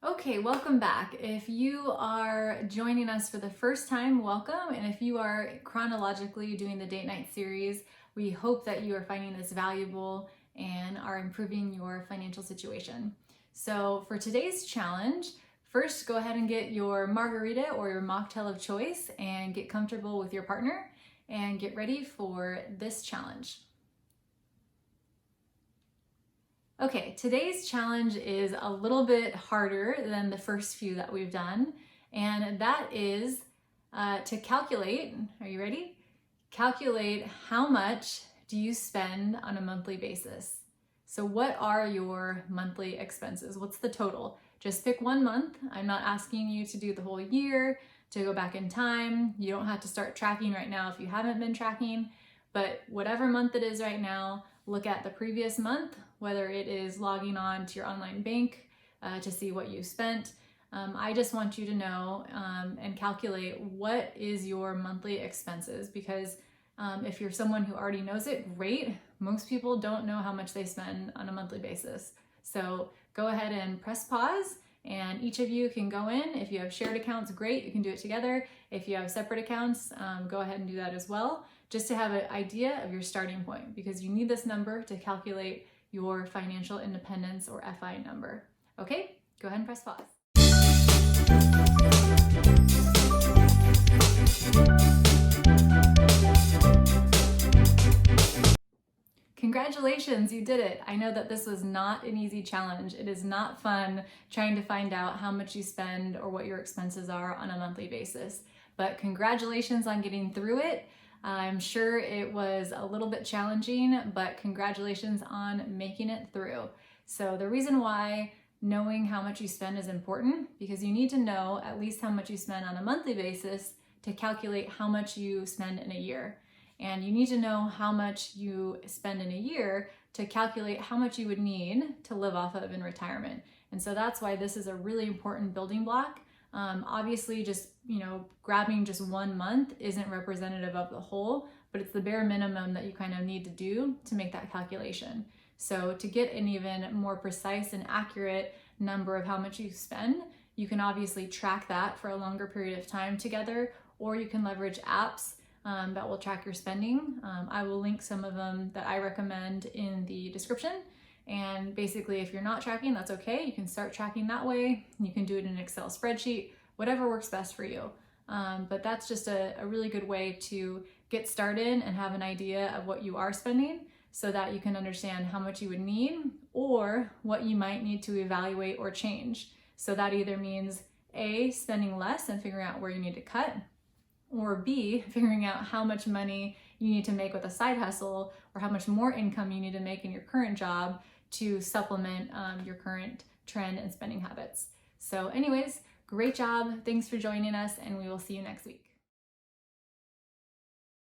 Okay, welcome back. If you are joining us for the first time, welcome. And if you are chronologically doing the date night series, we hope that you are finding this valuable and are improving your financial situation. So for today's challenge, first go ahead and get your margarita or your mocktail of choice and get comfortable with your partner and get ready for this challenge. Okay, today's challenge is a little bit harder than the first few that we've done, and that is to calculate, are you ready? Calculate how much do you spend on a monthly basis. So what are your monthly expenses? What's the total? Just pick one month. I'm not asking you to do the whole year, to go back in time. You don't have to start tracking right now if you haven't been tracking, but whatever month it is right now, look at the previous month, whether it is logging on to your online bank to see what you spent. I just want you to know and calculate what is your monthly expenses, because if you're someone who already knows it, great. Most people don't know how much they spend on a monthly basis. So go ahead and press pause, and each of you can go in. If you have shared accounts, great, you can do it together. If you have separate accounts, go ahead and do that as well, just to have an idea of your starting point, because you need this number to calculate your financial independence or FI number. Okay, go ahead and press pause. Congratulations, you did it. I know that this was not an easy challenge. It is not fun trying to find out how much you spend or what your expenses are on a monthly basis, but congratulations on getting through it. I'm sure it was a little bit challenging, but congratulations on making it through. So the reason why knowing how much you spend is important, because you need to know at least how much you spend on a monthly basis to calculate how much you spend in a year. And you need to know how much you spend in a year to calculate how much you would need to live off of in retirement. And so that's why this is a really important building block. Obviously, just grabbing just 1 month isn't representative of the whole, but it's the bare minimum that you kind of need to do to make that calculation. So to get an even more precise and accurate number of how much you spend, you can obviously track that for a longer period of time together, or you can leverage apps that will track your spending. I will link some of them that I recommend in the description. And basically, if you're not tracking, that's okay. You can start tracking that way. You can do it in an Excel spreadsheet, whatever works best for you. But that's just a really good way to get started and have an idea of what you are spending, so that you can understand how much you would need or what you might need to evaluate or change. So that either means A, spending less and figuring out where you need to cut, or B, figuring out how much money you need to make with a side hustle, or how much more income you need to make in your current job to supplement your current trend and spending habits. So anyways, great job. Thanks for joining us, and we will see you next week.